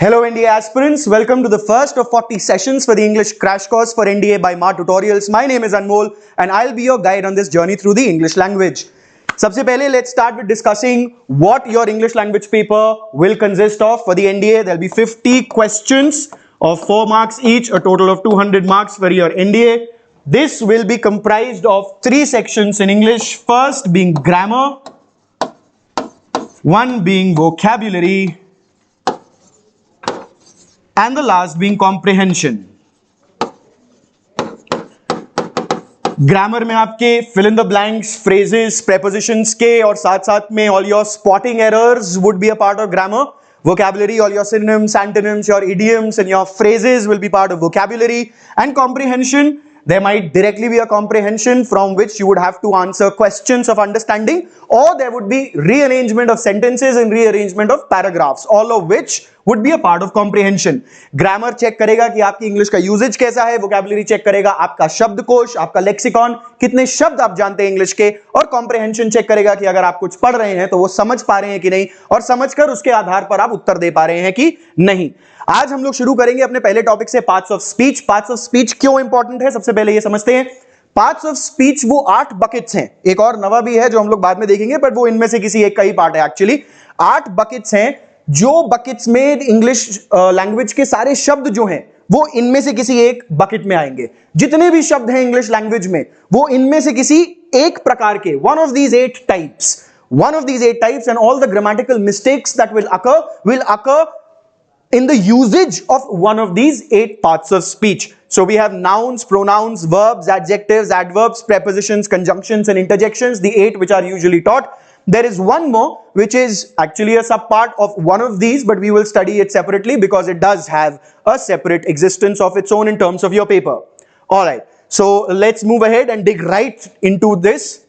Hello NDA aspirants, welcome to the first of 40 sessions for the English crash course for NDA by Ma Tutorials. My name is Anmol and I'll be your guide on this journey through the English language. सबसे पहले let's start with discussing what your English language paper will consist of for the NDA. There'll be 50 questions of 4 marks each, a total of 200 marks for your NDA. This will be comprised of 3 sections in English, first being grammar, one being vocabulary, and the last being comprehension. Grammar में आपके fill in the blanks, phrases, prepositions के और साथ साथ में all your spotting errors would be a part of grammar. Vocabulary, all your synonyms, antonyms, your idioms and your phrases will be part of vocabulary. And comprehension, there might directly be a comprehension from which you would have to answer questions of understanding, or there would be rearrangement of sentences and rearrangement of paragraphs, all of which would be a part of comprehension. Grammar check करेगा कि आपकी English का usage कैसा है, vocabulary check करेगा आपका शब्दकोश, आपका लेक्सिकॉन, कितने शब्द आप जानते हैं इंग्लिश के, और comprehension check करेगा कि अगर आप कुछ पढ़ रहे हैं तो वो समझ पा रहे हैं कि नहीं, और समझकर उसके आधार पर आप उत्तर दे पा रहे हैं कि नहीं. आज हम लोग शुरू करेंगे अपने पहले टॉपिक से, parts of speech. Parts of speech क्यों इंपॉर्टेंट है, सबसे पहले ये समझते हैं. पार्ट्स ऑफ स्पीच वो 8 बकेट्स हैं. एक और नवा भी है जो हम लोग बाद में देखेंगे, पर वो इनमें से किसी एक का ही पार्ट है. एक्चुअली 8 बकेट्स हैं, जो बकेट्स में इंग्लिश लैंग्वेज के सारे शब्द जो हैं वो इनमें से किसी एक बकेट में आएंगे. जितने भी शब्द हैं इंग्लिश लैंग्वेज में वो इनमें से किसी एक प्रकार के, one of these 8 types, and all the grammatical mistakes that will occur in the usage of one of these 8 parts of speech. So we have nouns, pronouns, verbs, adjectives, adverbs, prepositions, conjunctions and interjections, the 8 which are usually taught. There is one more which is actually a subpart of one of these, but we will study it separately because it does have a separate existence of its own in terms of your paper. All right, so let's move ahead and dig right into this.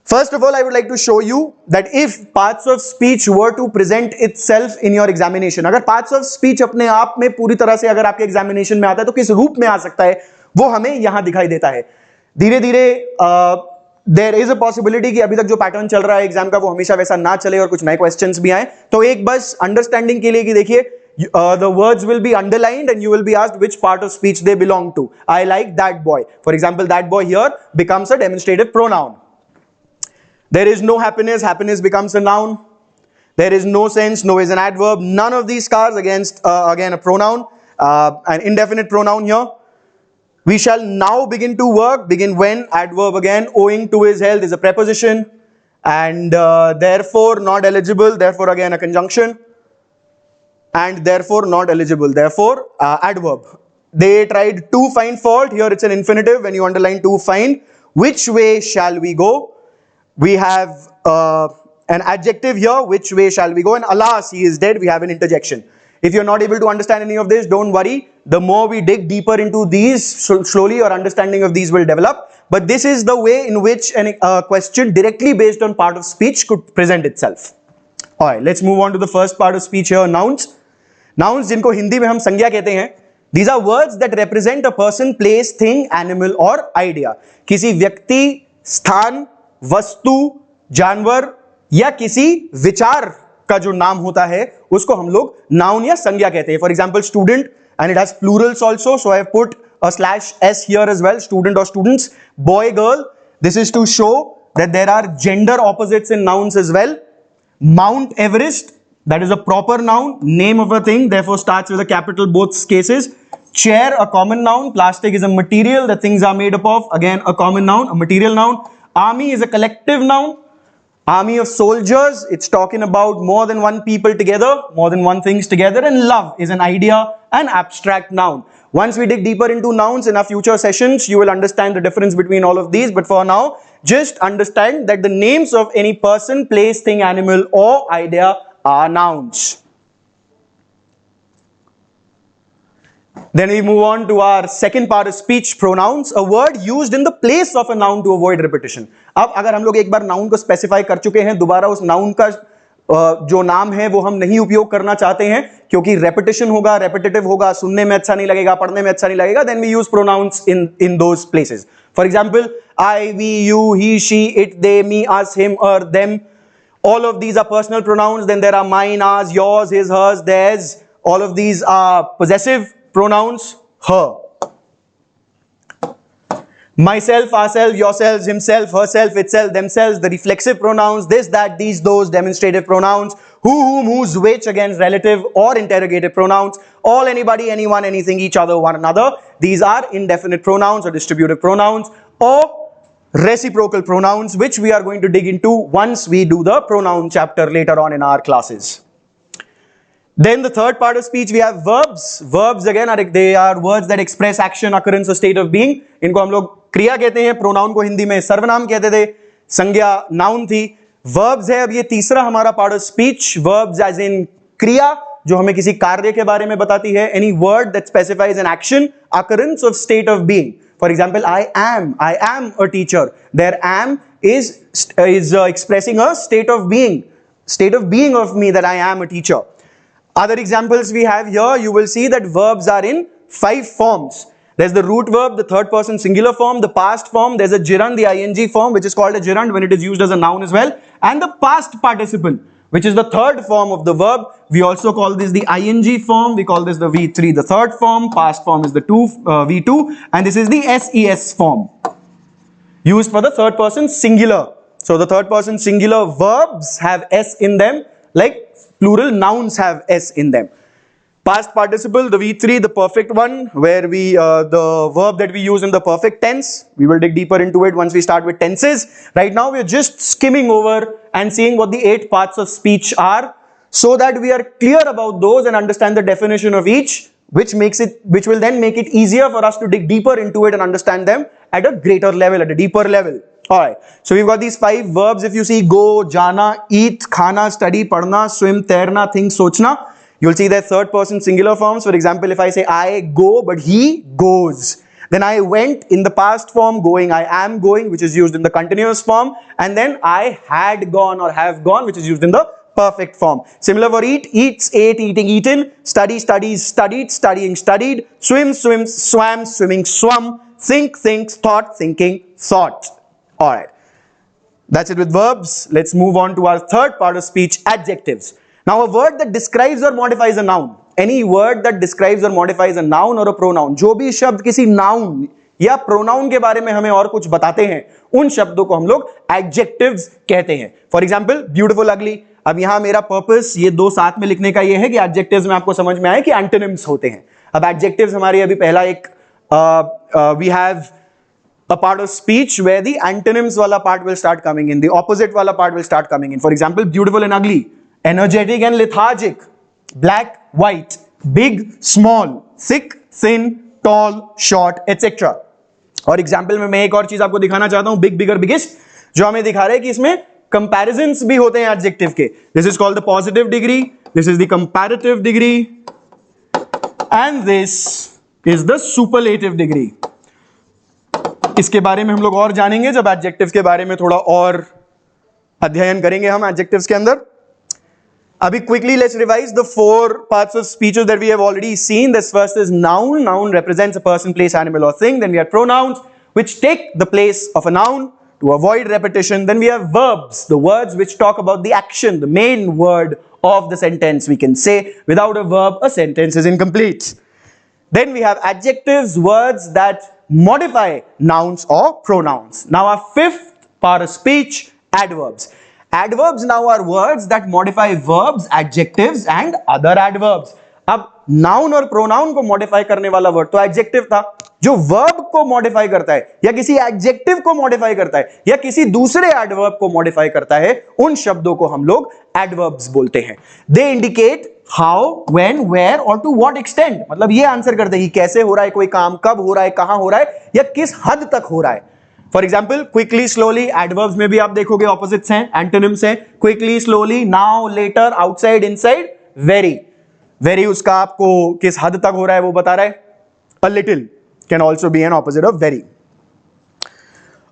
First of all, I would like to show you that if parts of speech were to present itself in your examination, अगर parts of speech अपने आप में पूरी तरह से अगर आपके examination में आता है तो किस रूप में आ सकता है वो हमें यहां दिखाई देता है. धीरे धीरे देयर इज अ पॉसिबिलिटी कि अभी तक जो पैटर्न चल रहा है एग्जाम का वो हमेशा वैसा ना चले और कुछ नए क्वेश्चंस भी आए. तो एक बस अंडरस्टैंडिंग के लिए कि देखिए, the words will be underlined and you will be asked which part of speech they belong to. I like that boy. For example, that boy here becomes a demonstrative pronoun. There is no happiness, happiness becomes a noun. There is no sense, no is an adverb. None of these cars against again a pronoun, an indefinite pronoun here. We shall now begin to work. Begin when, adverb again. Owing to his health is a preposition, and therefore not eligible, therefore again a conjunction, and therefore not eligible, therefore adverb. They tried to find fault. Here it's an infinitive. When you underline to find, which way shall we go? We have an adjective here, which way shall we go, and alas he is dead, we have an interjection. If you're not able to understand any of this, don't worry. The more we dig deeper into these, slowly your understanding of these will develop. But this is the way in which a question directly based on part of speech could present itself. Alright, let's move on to the first part of speech here, nouns. Nouns जिनको हिंदी में हम संज्ञा कहते हैं. These are words that represent a person, place, thing, animal or idea. किसी व्यक्ति, स्थान, वस्तु, जानवर या किसी विचार का जो नाम होता है उसको हम लोग नाउन या संज्ञा कहते हैं. For example student, and it has Plurals also, so I have put a /s here as well, student or students. Boy, girl, this is to show that there are gender opposites in nouns as well. Mount Everest, that is a proper noun, name of a thing, therefore starts with a capital both cases. Chair, a common noun. Plastic is a material that things are made up of, again a common noun, a material noun. Army is a collective noun. Army of soldiers, it's talking about more than one people together, more than one things together. And love is an idea, an abstract noun. Once we dig deeper into nouns in our future sessions, you will understand the difference between all of these. But for now, just understand that the names of any person, place, thing, animal or idea are nouns. Then we move on to our second part of speech, pronouns, a word used in the place of a noun to avoid repetition. अब अगर हम लोग एक बार noun को specify कर चुके हैं, दोबारा उस नाउन का जो नाम है वो हम नहीं उपयोग करना चाहते हैं क्योंकि रेपिटेशन होगा, रेपिटेटिव होगा, सुनने में अच्छा नहीं लगेगा, पढ़ने में अच्छा नहीं लगेगा, then we use pronouns in those places. For example, I, we, you, he, she, it, they, me, us, him, her, them. All of these are personal pronouns. Then there are mine, ours, yours, his, hers, theirs. All of these are possessive pronouns. Her. Myself, ourselves, yourselves, himself, herself, itself, themselves, the reflexive pronouns, this, that, these, those, demonstrative pronouns, who, whom, whose, which, again, relative or interrogative pronouns, all, anybody, anyone, anything, each other, one another. These are indefinite pronouns or distributive pronouns or reciprocal pronouns, which we are going to dig into once we do the pronoun chapter later on in our classes. Then the third part of speech, we have verbs. Verbs again they are words that express action, occurrence or state of being. इनको हम लोग क्रिया कहते हैं, pronoun को हिंदी में सर्वनाम कहते थे, संज्ञा नाउन थी. Verbs है अब ये तीसरा हमारा part of speech. Verbs as in क्रिया जो हमें किसी कार्य के बारे में बताती है. Any word that specifies an action, occurrence of state of being. For example, I am a teacher. There am is expressing a state of being of me, that I am a teacher. Other examples we have here, you will see that verbs are in 5 forms. There's the root verb, the third person singular form, the past form, there's a gerund, the ing form, which is called a gerund when it is used as a noun as well, and the past participle, which is the third form of the verb. We also call this the ing form, we call this the V3, the third form, past form is the V2, and this is the SES form, used for the third person singular. So the third person singular verbs have S in them, like plural nouns have S in them. Past participle, the V3, the perfect one, where we, the verb that we use in the perfect tense. We will dig deeper into it once we start with tenses. Right now we are just skimming over and seeing what the 8 parts of speech are, so that we are clear about those and understand the definition of each, which will then make it easier for us to dig deeper into it and understand them at a greater level, at a deeper level. Alright, so we've got these 5 verbs. If you see go, jana, eat, khana, study, padhna, swim, tairna, think, sochna, you'll see their third person singular forms. For example, if I say I go but he goes, then I went in the past form, going, I am going, which is used in the continuous form, and then I had gone or have gone, which is used in the perfect form. Similar for eat, eats, ate, eating, eaten, study, studies, studied, studying, studied, swim, swims, swam, swimming, swum, think, thinks, thought, thinking, thought. Alright, that's it with verbs. Let's move on to our third part of speech, adjectives. Now a word that describes or modifies a noun. Any word that describes or modifies a noun or a pronoun. जो भी शब्द किसी noun या pronoun के बारे में हमें और कुछ बताते हैं, उन शब्दों को हम लोग adjectives कहते हैं. For example, beautiful, ugly. अब यहाँ मेरा पर्पस ये 2 साथ में लिखने का ये है कि adjectives में आपको समझ में आए कि antonyms होते हैं. अब adjectives हमारी अभी पहला एक we have a part of speech where the antonyms wala part will start coming in, the opposite wala part will start coming in. For example, beautiful and ugly, energetic and lethargic, black, white, big, small, thick, thin, tall, short, etc. और example में मैं एक और चीज आपको दिखाना चाहता हूं, बिग, बिगर, बिगेस्ट, जो हमें दिखा रहे हैं कि इसमें comparisons भी होते हैं एडजेक्टिव के. This is called the positive degree, this is the comparative degree, and this is the superlative degree. इसके बारे में हम लोग और जानेंगे जब एडजेक्टिव्स के बारे में थोड़ा और अध्ययन करेंगे हम एडजेक्टिव्स के अंदर. अभी quickly let's revise the 4 parts of speeches that we have already seen. This first is noun. Noun represents a person, place, animal or thing. Then we have pronouns which take the place of a noun to avoid repetition. Then we have verbs, the words which talk about the action, the main word of the sentence. We can say without a verb a sentence is incomplete. Then we have adjectives, words that modify nouns or pronouns. Now our 5th part of speech, adverbs. Adverbs now are words that modify verbs, adjectives and other adverbs. अब noun और pronoun को modify करने वाला word तो adjective था, जो verb को modify करता है या किसी adjective को modify करता है या किसी दूसरे adverb को modify करता है, उन शब्दों को हम लोग adverbs बोलते हैं. They indicate how, when, where और to what extent. मतलब ये आंसर करते हैं कि कैसे हो रहा है कोई काम, कब हो रहा है, कहां हो रहा है या किस हद तक हो रहा है. For example, quickly, slowly, adverbs में भी आप देखोगे ऑपोजिट्स हैं, एंटोनिम्स हैं. Quickly, slowly, now, later, outside, inside, very. Very उसका आपको किस हद तक हो रहा है वो बता रहा है. A little can also be an opposite of very.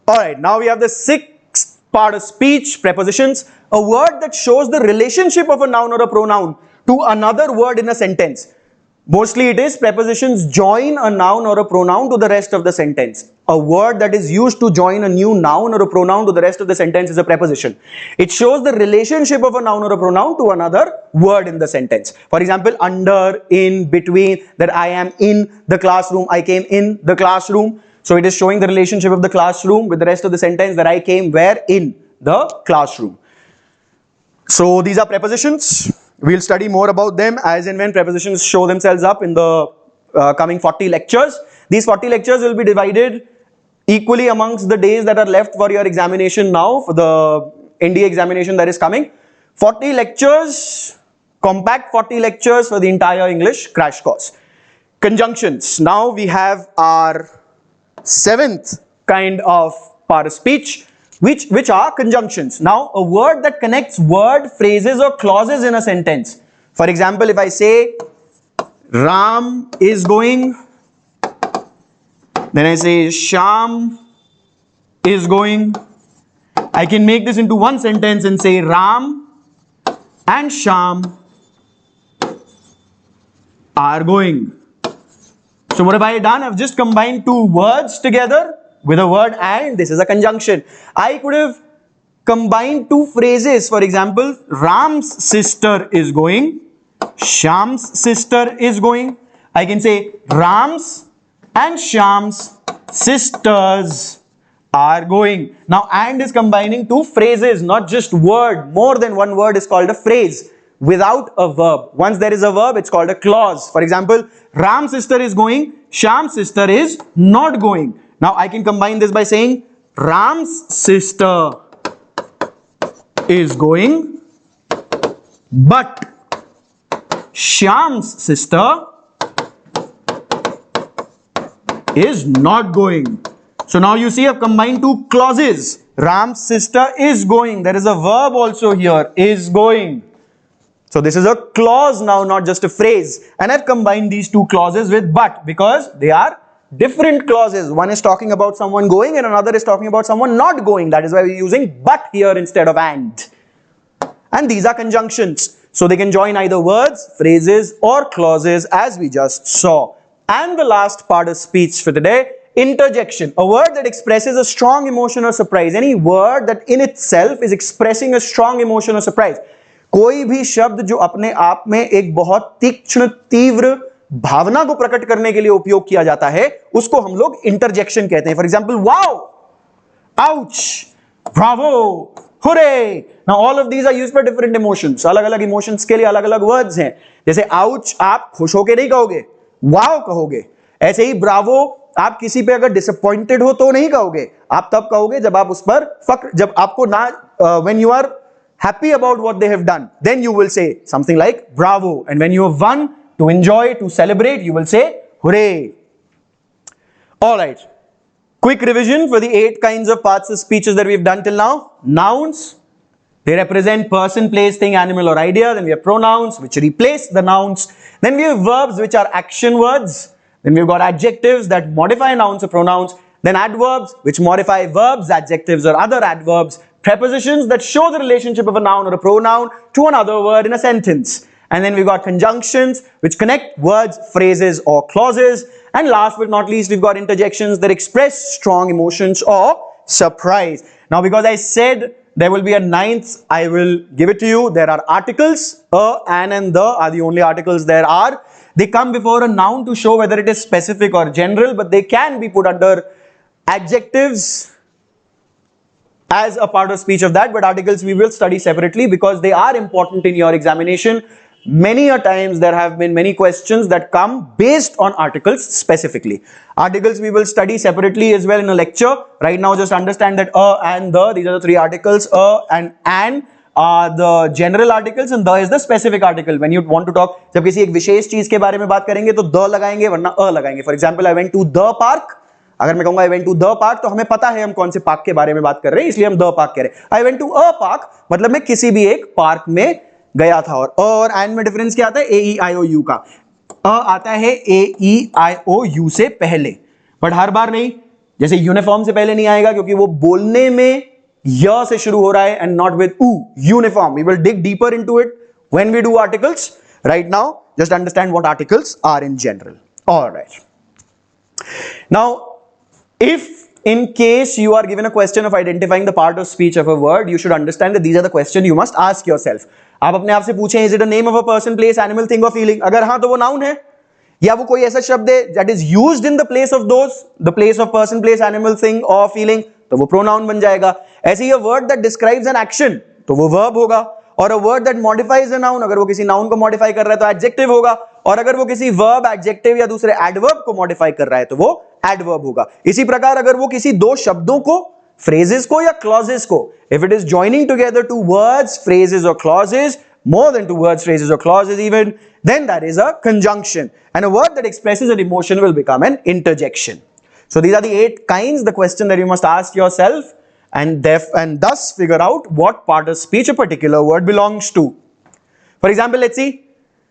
Alright, now we have the 6th part of speech, prepositions. A word that shows the relationship of a noun or a pronoun to another word in a sentence. Mostly it is prepositions join a noun or a pronoun to the rest of the sentence. a word that is used to join a new noun or a pronoun to the rest of the sentence is a preposition. It shows the relationship of a noun or a pronoun to another word in the sentence. For example, under, in, between, that I am in the classroom, I came in the classroom. So it is showing the relationship of the classroom with the rest of the sentence, that I came where? In the classroom. So these are prepositions. We'll study more about them as and when prepositions show themselves up in the coming 40 lectures. These 40 lectures will be divided equally amongst the days that are left for your examination now, for the NDA examination that is coming. 40 lectures, compact 40 lectures for the entire English crash course. Conjunctions. Now we have our 7th kind of part of speech, which are conjunctions. Now, a word that connects word, phrases or clauses in a sentence. For example, if I say Ram is going, then I say Sham is going. I can make this into one sentence and say Ram and Sham are going. So what have I done? I've just combined two words together with a word and. This is a conjunction. I could have combined two phrases. For example, Ram's sister is going, Sham's sister is going. I can say Ram's and Sham's sisters are going. Now and is combining two phrases, not just word. More than one word is called a phrase without a verb. Once there is a verb, it's called a clause. For example, Ram's sister is going, Sham's sister is not going. Now I can combine this by saying Ram's sister is going, but Sham's sister is not going. So now you see I've combined two clauses. Ram's sister is going. There is a verb also here, is going. So this is a clause now, not just a phrase. And I've combined these two clauses with but, because they are different clauses. One is talking about someone going and another is talking about someone not going. That is why we're using but here instead of and. And these are conjunctions. So they can join either words, phrases or clauses as we just saw. And the last part of speech for today, interjection. A word that expresses a strong emotion or surprise. Any word that in itself is expressing a strong emotion or surprise. कोई भी शब्द जो अपने आप में एक बहुत तीक्ष्ण तीव्र भावना को प्रकट करने के लिए उपयोग किया जाता है, उसको हम लोग इंटरजेक्शन कहते हैं. For example, wow, ouch, bravo, hurray. Now all of these are used for different emotions. अलग अलग इमोशंस के लिए अलग अलग वर्ड्स हैं. जैसे आउच आप खुश होके नहीं कहोगे, वाओ कहोगे. ऐसे ही ब्रावो आप किसी पे अगर डिसअपॉइंटेड हो तो नहीं कहोगे, आप तब कहोगे जब आप उस पर फक्र, जब आपको ना, when you are happy about what they have done, then you will say something like bravo. And when you have won, to enjoy, to celebrate, you will say hooray. All right, quick revision for the 8 kinds of parts of speeches that we've done till now. Nouns, they represent person, place, thing, animal or idea. Then we have pronouns which replace the nouns. Then we have verbs which are action words. Then we've got adjectives that modify nouns or pronouns. Then adverbs which modify verbs, adjectives or other adverbs. Prepositions that show the relationship of a noun or a pronoun to another word in a sentence. And then we've got conjunctions which connect words, phrases or clauses. And last but not least, we've got interjections that express strong emotions or surprise. Now because I said there will be a 9th, I will give it to you. There are articles. A, an and the are the only articles there are. They come before a noun to show whether it is specific or general, but they can be put under adjectives as a part of speech of that, but articles we will study separately because they are important in your examination. Many a times there have been many questions that come based on articles specifically. Articles we will study separately as well in a lecture. Right now just understand that a and the, these are the 3 articles. A and an are the general articles and the is the specific article. When you want to talk, जब किसी एक विशेष चीज के बारे में बात करेंगे तो the लगाएंगे वरना a लगाएंगे. For example, I went to the park. अगर मैं कहूंगा I went to the park तो हमें पता है हम कौन से पार्क के बारे में बात कर रहे हैं, इसलिए हम the park कह रहे हैं. I went to a park मतलब मैं किसी भी एक पार्क में गया था. और and में डिफरेंस क्या आता है? A-E-I-O-U का. अ आता है A-E-I-O-U से पहले, बट हर बार नहीं. जैसे यूनिफॉर्म से पहले नहीं आएगा क्योंकि वो बोलने में य से शुरू हो रहा है and not with u. Uniform. We will dig deeper into it when we do articles. Right now just understand what articles are in general. All right. Now if in case you are given a question of identifying the part of speech of a word, you should understand that these are the questions you must ask yourself. आप अपने आप से पूछें, is it a name of a person, place, animal, thing or feeling? अगर हाँ तो वो noun है, या वो कोई ऐसा शब्द है that is used in the place of those, the place of person, place, animal, thing or feeling, तो वो pronoun बन जाएगा. ऐसे ही a word that describes an action, तो वो verb होगा. और a word that modifies a noun, अगर वो किसी noun को modify कर रहा है तो adjective होगा. और अगर वो किसी verb, adjective या दूसरे adverb को modify कर रहा है तो वो adverb होगा. इसी प्रकार अगर वो किसी दो शब्दों को, phrases को या clauses को, if it is joining together two words, phrases or clauses, more than two words, phrases or clauses even, then that is a conjunction. And a word that expresses an emotion will become an interjection. So these are the 8 kinds, the question that you must ask yourself, and thus figure out what part of speech a particular word belongs to. For example, let's see,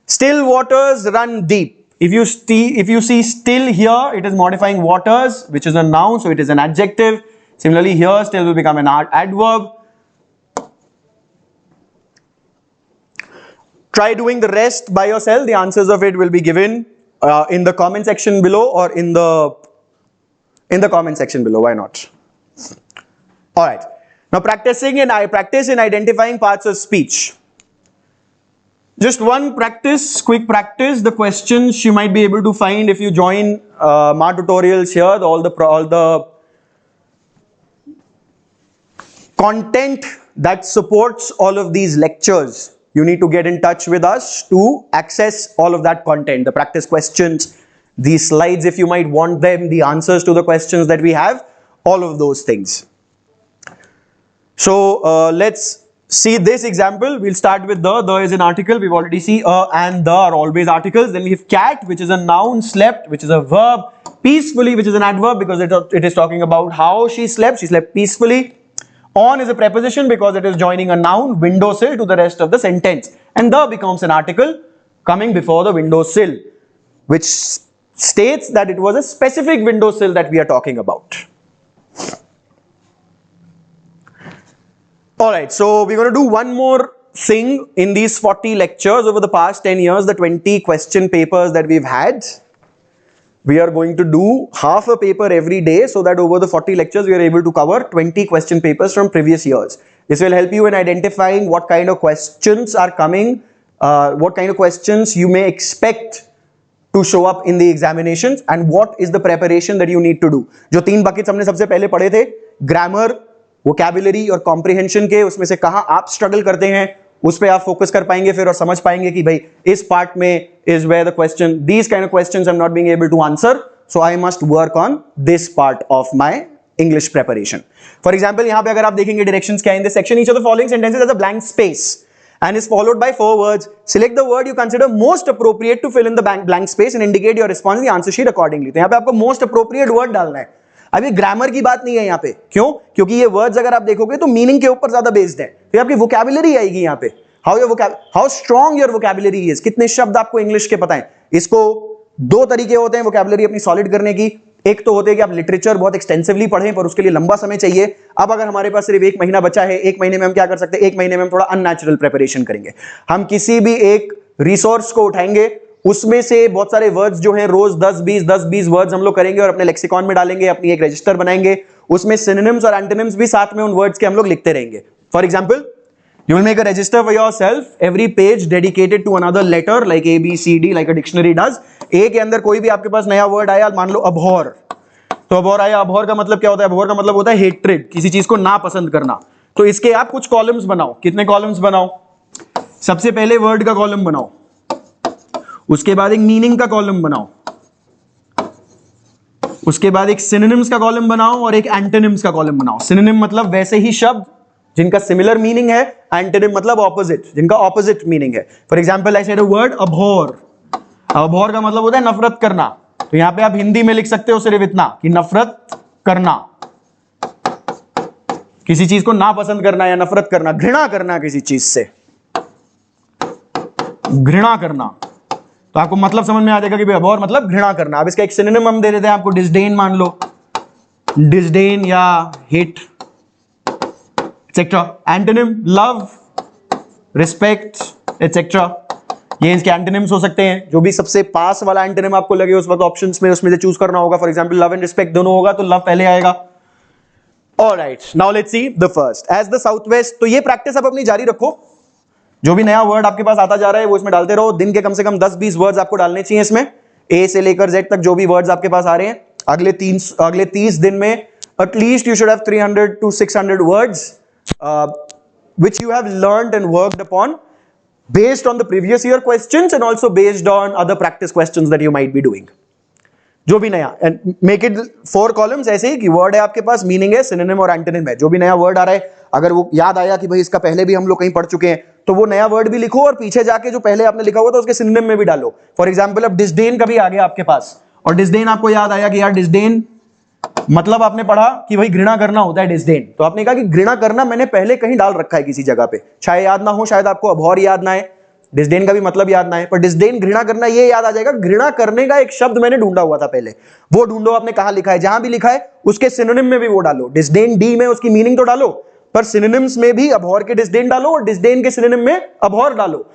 still waters run deep. If you see still here, it is modifying waters, which is a noun, so it is an adjective. Similarly, here still will become an adverb. Try doing the rest by yourself. The answers of it will be given in the comment section below, or in the comment section below. Why not? All right. Now practice in identifying parts of speech. Just one practice, quick practice. The questions you might be able to find if you join my tutorials here. All the content that supports all of these lectures. You need to get in touch with us to access all of that content, the practice questions, the slides if you might want them, the answers to the questions that we have, all of those things. So let's see this example. We'll start with the is an article. We've already seen and the are always articles. Then we have cat, which is a noun, slept, which is a verb, peacefully, which is an adverb because it is talking about how she slept peacefully. On is a preposition because it is joining a noun, windowsill, to the rest of the sentence. And the becomes an article coming before the windowsill, which states that it was a specific windowsill that we are talking about. Alright, so we're going to do one more thing in these 40 lectures over the past 10 years, the 20 question papers that we've had. We are going to do half a paper every day so that over the 40 lectures we are able to cover 20 question papers from previous years. This will help you in identifying what kind of questions are coming, what kind of questions you may expect to show up in the examinations, and what is the preparation that you need to do. जो 3 buckets हमने सबसे पहले पढ़े थे, grammar, vocabulary और comprehension के, उसमें से कहाँ आप struggle करते हैं, उस पे आप फोकस कर पाएंगे फिर और समझ पाएंगे कि भाई इस पार्ट में is where the question, these kind of questions I'm not being able to answer, so I must work on this part of my English preparation. For example, यहाँ पे अगर आप देखेंगे directions क्या है in this section, each of the following sentences has a blank space and is followed by 4 words. Select the word you consider most appropriate to fill in the blank space and indicate your response in the answer sheet accordingly. तो यहाँ पे आपको most appropriate word डालना है. अभी grammar की बात नहीं है यहाँ पे, क्यों? क्योंकि ये वर्ड्स अगर आप देखोगे तो मीनिंग के ऊपर ज्यादा बेस्ड है, तो आपकी वोकैबुलरी आएगी यहाँ पे. How strong your vocabulary is, कितने शब्द आपको इंग्लिश के पता है. इसको 2 तरीके होते हैं वोकैबुलरी अपनी सॉलिड करने की. एक तो होते हैं कि आप लिटरेचर बहुत एक्सटेंसिवली पढ़ें पर उसके लिए लंबा समय चाहिए. अब अगर हमारे पास सिर्फ 1 महीना बचा है, 1 महीने में हम क्या कर सकते हैं, 1 महीने में हम थोड़ा अननेचुरल प्रिपरेशन करेंगे. हम किसी भी एक रिसोर्स को उठाएंगे, उसमें से बहुत सारे वर्ड्स जो हैं रोज 10-20 वर्ड्स हम लोग करेंगे और अपने लेक्सिकॉन में डालेंगे, अपनी एक रजिस्टर बनाएंगे, उसमें सिनोनिम्स और एंटोनिम्स भी साथ में उन वर्ड्स के हम लोग लिखते रहेंगे. For example, you will make a register for yourself, every page dedicated to another letter like A B C D like a dictionary does. A के अंदर कोई भी आपके पास नया वर्ड आया, मान लो अबहॉर, तो अबहॉर आया, अबहॉर का मतलब क्या होता है? अबहॉर का मतलब होता है हेट्रेड, किसी चीज को ना पसंद करना. तो इसके आप कुछ कॉलम्स बनाओ. कितने कॉलम्स बनाओ? सबसे पहले वर्ड का कॉलम बनाओ, उसके बाद एक मीनिंग का कॉलम बनाओ, उसके बाद एक सिनोनिम्स का कॉलम बनाओ और एक एंटोनिम्स का कॉलम बनाओ. सिनोनिम मतलब वैसे ही शब्द जिनका सिमिलर मीनिंग है, एंटोनिम मतलब ऑपोजिट, जिनका ऑपोजिट मीनिंग है. For example I said a word abhor. Abhor का मतलब होता है नफरत करना, तो यहां पे आप हिंदी में लिख सकते हो सिर्फ इतना कि नफरत करना, किसी चीज को ना पसंद करना या नफरत करना, घृणा करना किसी चीज से, घृणा करना. तो आपको मतलब समझ में आ जाएगा कि भाई अबहॉर मतलब घृणा करना. अब इसका एक सिनोनिम हम दे देते हैं आपको, डिसडेन मान लो, डिसडेन या hate etc. Antonym love, respect, etc. ये इसके एंटोनिम्स हो सकते हैं, जो भी सबसे पास वाला एंटोनिम आपको लगे उस वक्त ऑप्शंस में उसमें से चूज करना होगा। For example love and respect दोनों होगा तो लव पहले आएगा। Alright, now let's see the first, as the south west. तो ये प्रैक्टिस आप अपनी जारी रखो, जो भी नया वर्ड आपके पास आता जा रहा है वो इसमें डालते रहो। दिन के कम से कम 10-20 वर्ड्स आपको डालने चाहिए इसमें, ए से लेकर जेड तक जो भी वर्ड्स आपके पास आ रहे हैं। अगले 30 दिन में at least you should have 300 to 600 words which you have learned and worked upon based on the previous year questions and also based on other practice questions that you might be doing. जो भी नया, and make it 4 columns ऐसे ही कि word है आपके पास, meaning है, synonym और antonym है। जो भी नया वर्ड आ रहा है, अगर वो याद आया कि भाई इसका पहले भी हम लोग कहीं पढ़ चुके हैं, तो वो नया वर्ड भी लिखो और पीछे जाके जो पहले आपने लिखा हुआ था उसके सिनोनिम में भी डालो। फॉर एग्जाम्पल अब डिस्डेन का भी आ गया आपके पास, और डिस्डेन आपको याद आया कि यार डिस्डेन मतलब आपने पढ़ा कि भाई घृणा करना होता है डिस्डेन, तो आपने कहा कि घृणा करना मैंने पहले कहीं डाल रखा है किसी जगह पे, शायद याद ना हो, शायद आपको अभौर याद ना है, डिस्डेन का भी मतलब याद ना है, पर डिस्डेन घृणा करना ये याद आ जाएगा। घृणा करने का एक शब्द मैंने ढूंढा हुआ था पहले, वो ढूंढो आपने कहां लिखा है, जहां भी लिखा है उसके सिनोनिम में भी वो डालो। डिस्डेन डी में उसकी मीनिंग तो डालो, पर सिनोनिम्स में भी अभौर के डिस्डेन डालो और डिस्डेन के सिनोनिम में अभौर डालो।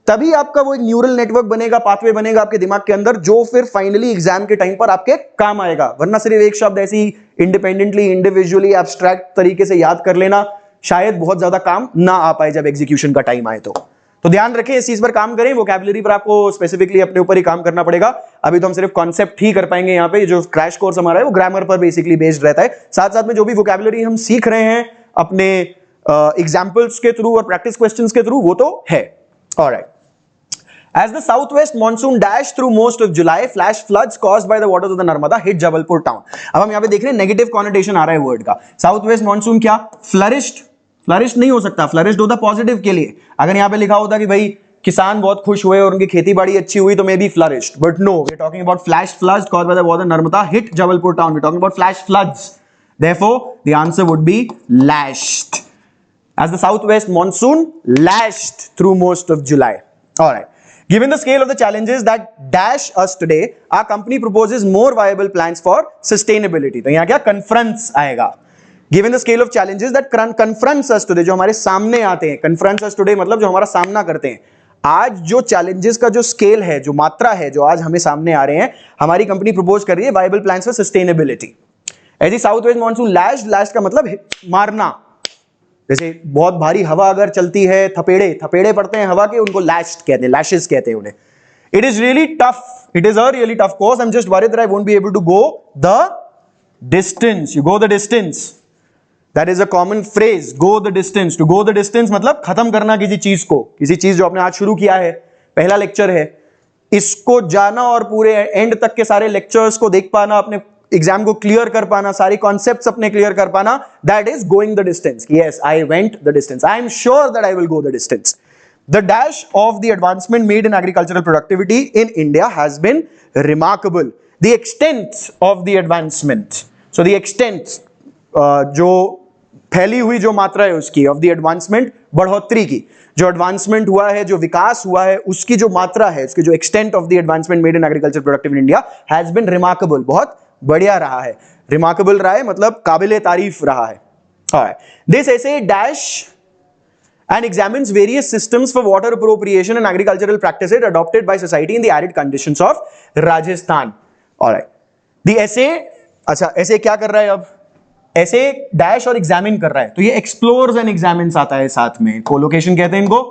तभी आपका वो एक न्यूरल नेटवर्क बनेगा, पाथवे बनेगा आपके दिमाग के अंदर, जो फिर फाइनली एग्जाम के टाइम पर आपके काम आएगा। वरना सिर्फ एक शब्द ऐसे ही इंडिपेंडेंटली, इंडिविजुअली, एब्स्ट्रैक्ट तरीके से याद कर लेना शायद बहुत ज्यादा काम ना आ पाए जब एग्जीक्यूशन का टाइम आए। तो ध्यान रखें, इस चीज पर काम करें। वोकैबुलरी पर आपको स्पेसिफिकली अपने ऊपर ही काम करना पड़ेगा। अभी तो हम सिर्फ कॉन्सेप्ट ही कर पाएंगे यहाँ पे। जो क्रैश कोर्स हमारा है वो ग्रामर पर बेसिकली बेस्ड रहता है। साथ साथ में जो भी वोकैबुलरी हम सीख रहे हैं अपने एग्जाम्पल्स के थ्रू और प्रैक्टिस क्वेश्चंस के थ्रू, वो तो है। Alright, as the southwest monsoon dashed through most of July, flash floods caused by the waters of the Narmada hit Jabalpur town. अब हम यहाँ पे देख रहे हैं नेगेटिव कॉनोटेशन आ रहा है वर्ड का। साउथ वेस्ट मानसून क्या, फ्लरिश्ड नहीं हो सकता, फ्लरिश्ड होता पॉजिटिव के लिए। अगर यहाँ पे लिखा होता कि भाई किसान बहुत खुश हुए और उनकी खेती बाड़ी अच्छी हुई तो may be flourished, but no, we are talking about flash floods caused by the water Narmada hit Jabalpur town. We are talking about flash floods. Therefore, the answer would be lashed. As the southwest monsoon lashed through most of July. All right. Given the scale of the challenges that dash us today, our company proposes more viable plans for sustainability. तो यहाँ क्या confronts आएगा। Given the scale of challenges that confronts us today, जो हमारे सामने आते हैं, confronts us today मतलब जो हमारा सामना करते हैं। आज जो challenges का जो scale है, जो मात्रा है, जो आज हमें सामने आ रहे हैं, हमारी कंपनी propose कर रही है viable plans for sustainability. ऐसी साउथ वेस्ट मानसून लैश का मतलब मारना। जैसे बहुत भारी हवा अगर चलती है, थपेड़े पड़ते हैं हवा के, उनको लैश्ड कहते हैं, लैशेस कहते हैं उन्हें। It is really tough, it is a really tough course. I am just worried that I won't be able to go the distance. You go the distance, that is a common phrase, go the distance. To go the distance मतलब खत्म करना किसी चीज को, किसी चीज जो आपने आज शुरू किया है, पहला लेक्चर है, इसको जाना और पूरे एंड तक के सारे लेक्चर्स को देख पाना, अपने एग्जाम को क्लियर कर पाना, सारी कॉन्सेप्ट्स अपने क्लियर कर पाना, that is going the distance. Yes, I went the distance, I am sure that I will go the distance. The dash of the advancement made in agricultural productivity in India has been remarkable. The extent of the advancement, so the extent, जो फैली हुई जो मात्रा है उसकी, of the advancement, बढ़ोतरी की, जो एडवांसमेंट हुआ है, जो विकास हुआ है, उसकी जो मात्रा है, उसकी जो extent of the advancement made in agriculture productive in India has been remarkable, बहुत बढ़िया रहा है। रिमार्केबल रहा है मतलब काबिले तारीफ रहा है। दिस ऐसे dash and examines various systems for water appropriation and agricultural practices adopted by society in the arid conditions of Rajasthan. All right. The essay, अच्छा essay क्या कर रहा है अब? essay dash और examine कर रहा है, तो ये explores and examines आता है साथ में, कोलोकेशन कहते हैं इनको,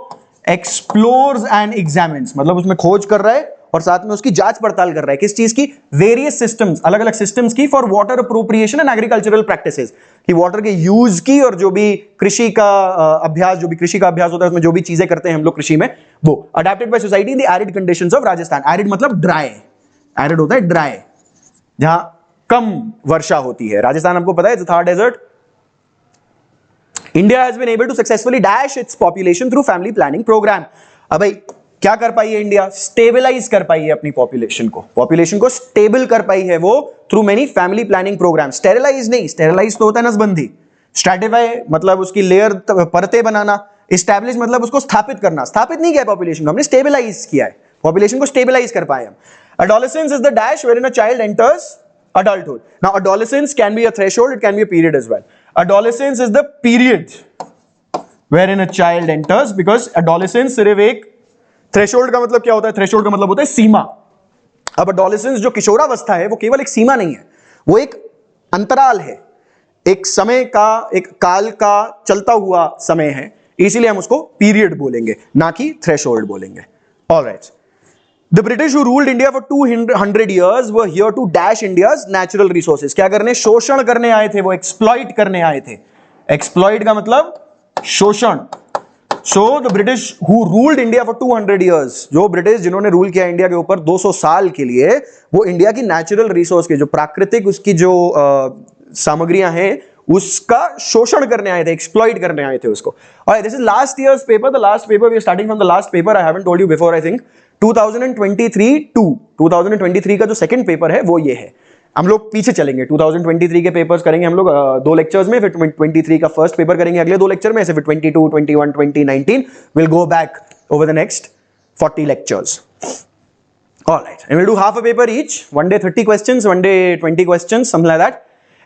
explores and examines मतलब उसमें खोज कर रहा है और साथ में उसकी जांच पड़ताल कर रहा है। किस चीज की? वेरियस सिस्टम्स, अलग अलग सिस्टम्स की, for water appropriation and agricultural practices, कि वाटर के यूज की और जो भी कृषि का अभ्यास, जो भी कृषि का अभ्यास होता है उसमें जो भी चीजें करते हैं हम लोग कृषि में, वो adapted by society in the arid conditions of Rajasthan. Arid मतलब ड्राई, एरिड होता है ड्राई, जहां कम वर्षा होती है। राजस्थान आपको पता है it's Thar desert. India has been able to successfully dash its population through family planning programme. अब भाई क्या कर पाई है इंडिया? स्टेबलाइज कर पाई है अपनी पॉपुलेशन को स्टेबल कर पाई है वो through many family planning programme. Sterilise नहीं, स्टेरिलाइज तो होता है नसबंदी, स्ट्रैटिफाई मतलब उसकी लेयर परतें बनाना, एस्टैब्लिश मतलब उसको स्थापित करना। स्थापित नहीं किया पॉपुलेशन को, हमने स्टेबलाइज किया है, पॉपुलेशन को स्टेबलाइज कर पाए हम। Adolescence is the dash wherein a child enters adulthood. Now adolescence can be a threshold, it can be a period as well. Adolescence is the period wherein a child enters, because adolescence सिर्फ एक threshold का मतलब क्या होता है? Threshold का मतलब होता है सीमा। अब एडोलेसेंस जो किशोरावस्था है वो केवल एक सीमा नहीं है, वो एक अंतराल है, एक समय का, एक काल का चलता हुआ समय है, इसीलिए हम उसको पीरियड बोलेंगे, ना कि थ्रेशोल्ड बोलेंगे। Alright, the British who ruled India for 200 years were here to dash India's natural resources. क्या करने? शोषण करने आए थे, वो एक्सप्लॉइट करने आए थे। एक्सप्लॉइट का मतलब शोषण। So the British who ruled India for 200 years, जो ब्रिटिश जिन्होंने रूल किया इंडिया के ऊपर 200 साल के लिए, वो इंडिया की नेचुरल रिसोर्स के, जो प्राकृतिक उसकी जो सामग्रियां हैं, उसका शोषण करने आए थे, एक्सप्लॉइट करने आए थे उसको। और this is last years paper, the last paper, we are starting from the last paper, I haven't told you before, I think 2023 का जो सेकंड पेपर है वो ये है। हम लोग पीछे चलेंगे, 2023 के पेपर्स करेंगे हम लोग 2 लेक्चर्स में, फिर 23 का फर्स्ट पेपर करेंगे अगले 2 लेक्चर में, ऐसे फिर 22, 21, 2019 will go back over the next 40 lectures. All right, and we'll do half a paper each, one day 30 questions, one day 20 questions, something like that.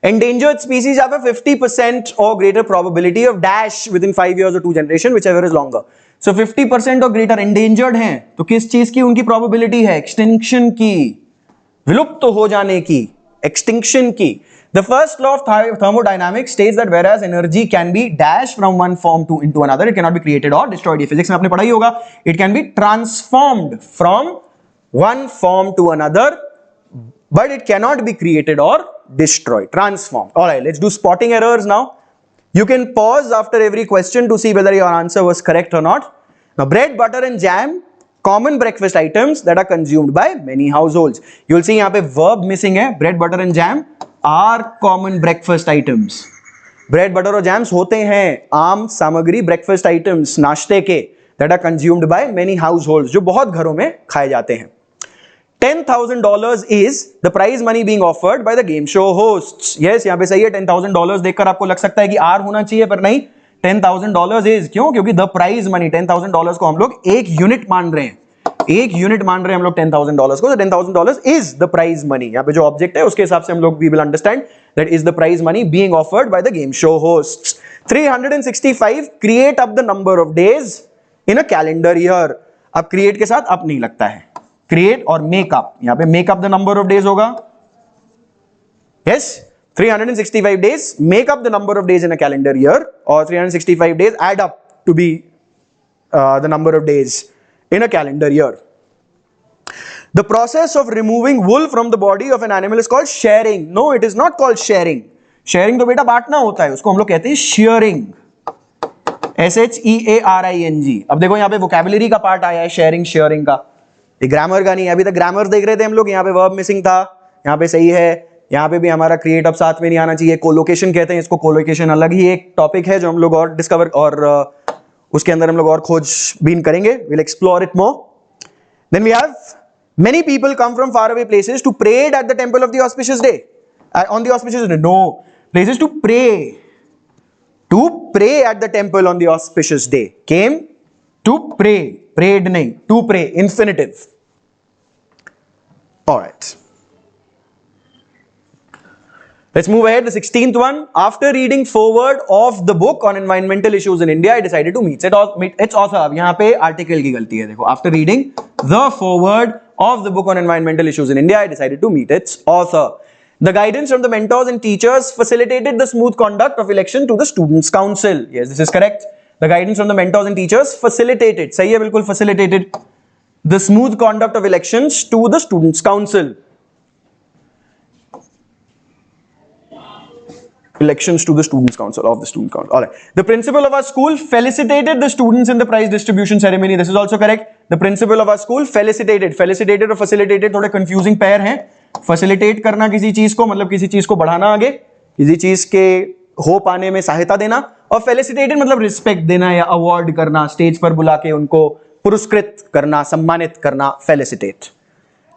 Endangered species have a 50% or greater probability of dash within 5 years or 2 generation, whichever is longer. So 50% or greater endangered हैं, तो किस चीज की उनकी probability है? Extinction की, विलुप्त हो जाने की, extinction की. The first law of thermodynamics states that whereas energy can be dashed from one form to into another, it cannot be created or destroyed. ये physics में आपने पढ़ा ही होगा. It can be transformed from one form to another, but it cannot be created or destroyed. Transformed. All right, let's do spotting errors now. You can pause after every question to see whether your answer was correct or not. Now, bread, butter, and jam, common breakfast items that are consumed by many households. You'll see यहाँ पे verb missing है. Bread, butter, and jam are common breakfast items. Bread, butter और jams होते हैं आम सामग्री, breakfast items, नाश्ते के, that are consumed by many households, जो बहुत घरों में खाए जाते हैं. $10,000 is the prize money being offered by the game show hosts. Yes, यहाँ पे सही है. $10,000 देखकर आपको लग सकता है कि R होना चाहिए, पर नहीं. $10,000 is, क्यों? क्योंकि the prize money, $10,000 को हम लोग एक यूनिट मान रहे हैं. एक यूनिट मान रहे हैं हम लोग $10,000 को. तो $10,000 is the prize money. यहाँ पे जो ऑब्जेक्ट है उसके हिसाब से हम लोग we will understand that is the prize money being offered by the game show hosts. 365 create up the number of days in a calendar year. अब create के साथ up नहीं लगता है. Create और make up, यहाँ पे make up the number of days होगा. Yes, 365 days make up the number of days in a calendar year, or 365 days add up to be the number of days in a calendar year. The process of removing wool from the body of an animal is called shearing. No, it is not called sharing. Sharing तो बेटा बांटना होता है, उसको हम लोग कहते हैं shearing. SHEARING. अब देखो यहाँ पे vocabulary का पार्ट आया है sharing, shearing का. ये ग्रामर का नहीं है. अभी तक ग्रामर देख रहे थे हम लोग, यहाँ पे वर्ब मिसिंग था, यहाँ पे सही है. यहाँ पे भी हमारा क्रिएट अब साथ में नहीं आना चाहिए. कोलोकेशन कहते हैं इसको. कोलोकेशन अलग ही एक टॉपिक है जो हम लोग और डिस्कवर और उसके अंदर हम लोग और खोजबीन करेंगे. Will explore it more. Then we have many people come from far away places to pray at the temple of the auspicious day. On the auspicious day, no, places to pray at the temple on the auspicious day. Came to pray, prayed नहीं, to pray, infinitive. All right. Let's move ahead. The 16th one. After reading forward of the book on environmental issues in India, I decided to meet its author. अब यहाँ पे article की गलती है. देखो, after reading the forward of the book on environmental issues in India, I decided to meet its author. The guidance from the mentors and teachers facilitated the smooth conduct of election to the students' council. Yes, this is correct. The guidance from the mentors and teachers facilitated, सही है बिल्कुल, facilitated the smooth conduct of elections to the students' council. Elections to the students' council, of the student council. All right. The principal of our school felicitated the students in the prize distribution ceremony. This is also correct. The principal of our school felicitated. Felicitated और facilitated थोड़े confusing pair हैं. Facilitate करना किसी चीज को, मतलब किसी चीज को बढ़ाना आगे, किसी चीज के हो पाने में सहायता देना, और फेलिसिटेटेड मतलब रिस्पेक्ट देना या अवार्ड करना, स्टेज पर बुला के उनको पुरस्कृत करना, सम्मानित करना. Felicitate.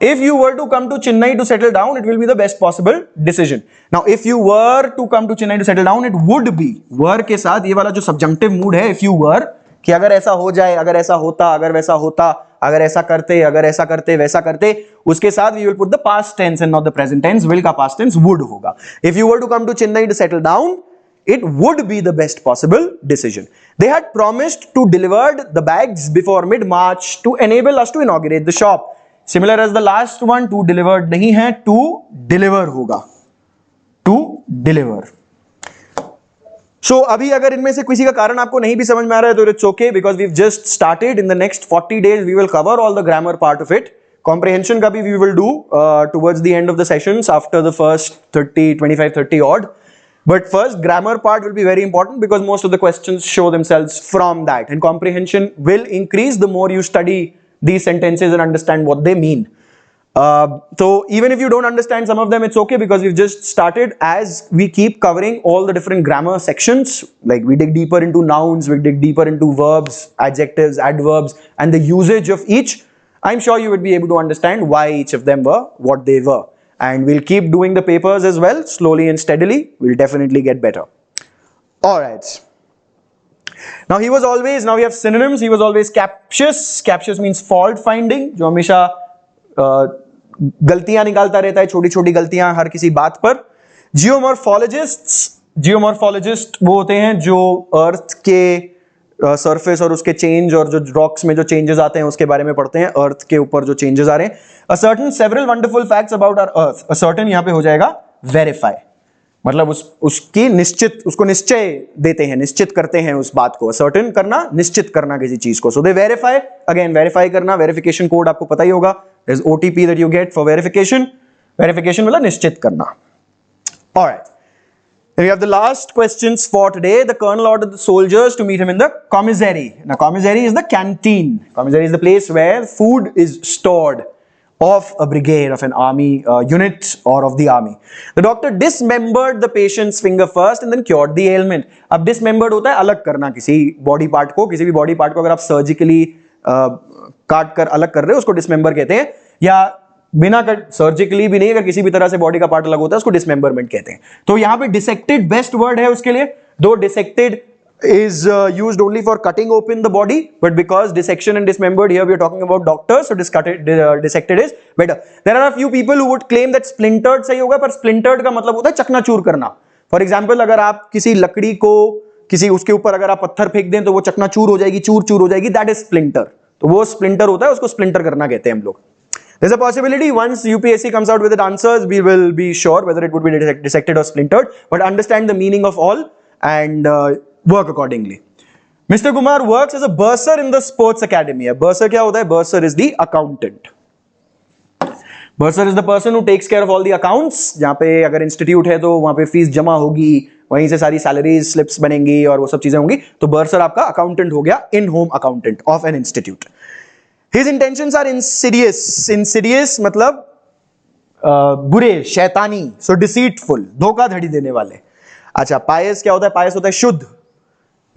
If you were to come to Chennai to settle down, it will be the best possible decision. Now, if you were to come to Chennai to settle down, it would be. Were के साथ ये वाला जो subjunctive mood है, if you were, कि अगर ऐसा हो जाए, अगर ऐसा होता, अगर वैसा होता, अगर ऐसा करते, अगर ऐसा करते, वैसा करते, उसके साथ we will put the past tense and not the present tense. Will का past tense would होगा. If you were to come to Chennai to settle down, it would be the best possible decision. They had promised to deliver the bags before mid-March to enable us to inaugurate the shop. Similar as the last one, to delivered नहीं है, to deliver होगा, to deliver. So अभी अगर इनमें से किसी का कारण आपको नहीं भी समझ में आ रहा है तो it's okay, because we've just started. In the next 40 days we will cover all the grammar part of it. Comprehension का भी we will do towards the end of the sessions after the first 25-30 odd. But first, grammar part will be very important because most of the questions show themselves from that, and comprehension will increase the more you study these sentences and understand what they mean. So even if you don't understand some of them, it's okay, because we've just started. As we keep covering all the different grammar sections, like we dig deeper into nouns, we dig deeper into verbs, adjectives, adverbs, and the usage of each, I'm sure you would be able to understand why each of them were what they were. And we'll keep doing the papers as well, slowly and steadily. We'll definitely get better. All right. Now he was always, now we have synonyms. He was always captious. Captious means fault finding, जो हमेशा गलतियां निकालता रहता है, छोटी छोटी गलतियां हर किसी बात पर. जियोमॉर्फोलॉजिस्ट वो होते हैं जो अर्थ के सरफेस और उसके चेंज और जो रॉक्स में जो चेंजेस आते हैं उसके बारे में पढ़ते हैं, अर्थ के ऊपर जो चेंजेस आ रहे हैं. Ascertain several wonderful facts about our earth. Ascertain यहां पे हो जाएगा वेरीफाई, मतलब उसकी निश्चित, उसको निश्चय देते हैं, निश्चित करते हैं उस बात को. असर्टेन करना, निश्चित करना किसी चीज को. So they verify. Again verify करना, वेरिफिकेशन कोड आपको पता ही होगा. There is OTP that you get for verification. Verification मतलब निश्चित करना. Alright. And we have the last questions for today. The colonel ordered the soldiers to meet him in the commissary. Now, commissary is the canteen. Commissary is the place where food is stored of a brigade, of an army unit, or of the army. The doctor dismembered the patient's finger first and then cured the ailment. अब dismembered होता है अलग करना किसी body part को. किसी भी body part को अगर आप surgically काट कर अलग कर रहे हो उसको dismember कहते हैं, या बिना कट सर्जिकली भी नहीं, अगर किसी भी तरह से बॉडी का पार्ट अलग होता है उसको डिसमेंबरमेंट कहते हैं. तो यहां पे डिसेक्टेड बेस्ट वर्ड है उसके लिए. दो dissected is used only for cutting open the body, but because dissection and dismembered, here we are talking about doctors, so dissected is better. There are a few people who would claim that splintered सही होगा, पर splintered का मतलब होता है चकनाचूर करना. For example, अगर आप किसी लकड़ी को किसी उसके ऊपर अगर आप पत्थर फेंक दें तो वो चकनाचूर हो जाएगी, चूर चूर हो जाएगी, दैट इज स्प्लिंटर. तो वो स्प्लिंटर होता है, उसको स्प्लिंटर करना कहते हैं हम लोग. There's a possibility once UPSC comes out with its answers, we will be sure whether it would be dissected or splintered, but understand the meaning of all and work accordingly. Mr. Kumar works as a bursar in the sports academy. A bursar क्या होता है? Bursar is the accountant. Bursar is the person who takes care of all the accounts. जहाँ पे अगर institute है तो वहाँ पे फीस जमा होगी, वहीं से सारी सैलरीज स्लिप्स बनेंगी और वो सब चीजें होंगी. तो bursar आपका अकाउंटेंट हो गया, in home accountant of an institute. His intentions are insidious. Insidious मतलब बुरे, शैतानी. So deceitful, धोखाधड़ी देने वाले. अच्छा, pious क्या होता है? pious होता है शुद्ध.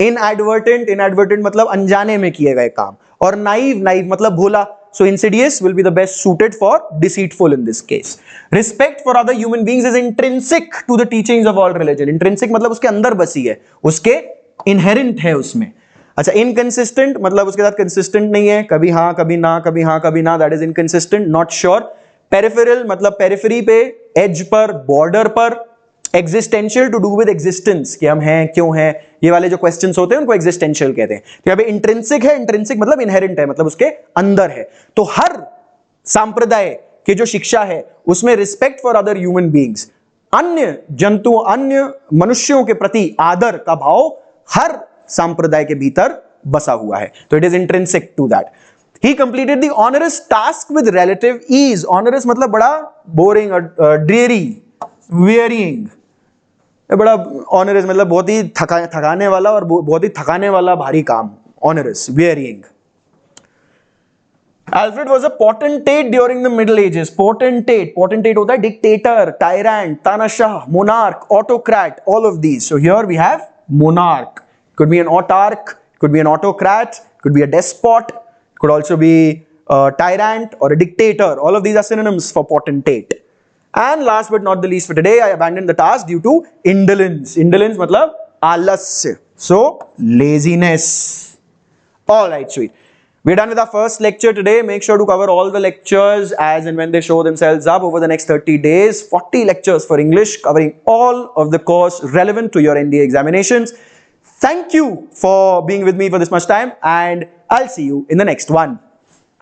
Inadvertent, inadvertent मतलब अनजाने में किए गए काम. और naive, naive मतलब भोला. So insidious will be the best suited for deceitful in this case. Respect for other human beings is intrinsic to the teachings of all religion. Intrinsic मतलब उसके अंदर बसी है, उसके inherent है उसमें. अच्छा, इनकंसिस्टेंट मतलब उसके साथ कंसिस्टेंट नहीं है, कभी हाँ कभी ना, कभी हाँ कभी ना, that is inconsistent, not sure. Peripheral मतलब पेरिफेरी पे, एज पर, बॉर्डर पर. Existential to do with existence, कि हम हैं, क्यों हैं, ये वाले जो क्वेश्चंस होते हैं उनको एग्जिस्टेंशियल कहते हैं. तो यहाँ पे इंट्रिंसिक है, इंट्रिंसिक मतलब इनहेरेंट है, मतलब उसके अंदर है. तो हर सांप्रदाय की जो शिक्षा है उसमें respect for other human beings, अन्य जंतुओं, अन्य मनुष्यों के प्रति आदर का भाव हर सांप्रदाय के भीतर बसा हुआ है. तो it is intrinsic to that. He completed the onerous task with relative ease. Onerous मतलब बड़ा बोरिंग, ड्रेरी, वेयरिंग. बड़ा ऑनरस मतलब बहुत ही थकाने वाला और बहुत ही थकाने वाला भारी काम. Onerous, wearing. Alfred was a potentate during the Middle Ages. Potentate होता है dictator, tyrant, तानाशाह, monarch, autocrat, all of these. So here we have monarch. Could be an autarch, could be an autocrat, could be a despot, could also be a tyrant or a dictator. All of these are synonyms for potentate. And last but not the least for today, I abandoned the task due to indolence. Indolence मतलब आलस्य. So laziness. All right, sweet. We're done with our first lecture today. Make sure to cover all the lectures as and when they show themselves up over the next 30 days. 40 lectures for English, covering all of the course relevant to your NDA examinations. Thank you for being with me for this much time, and I'll see you in the next one.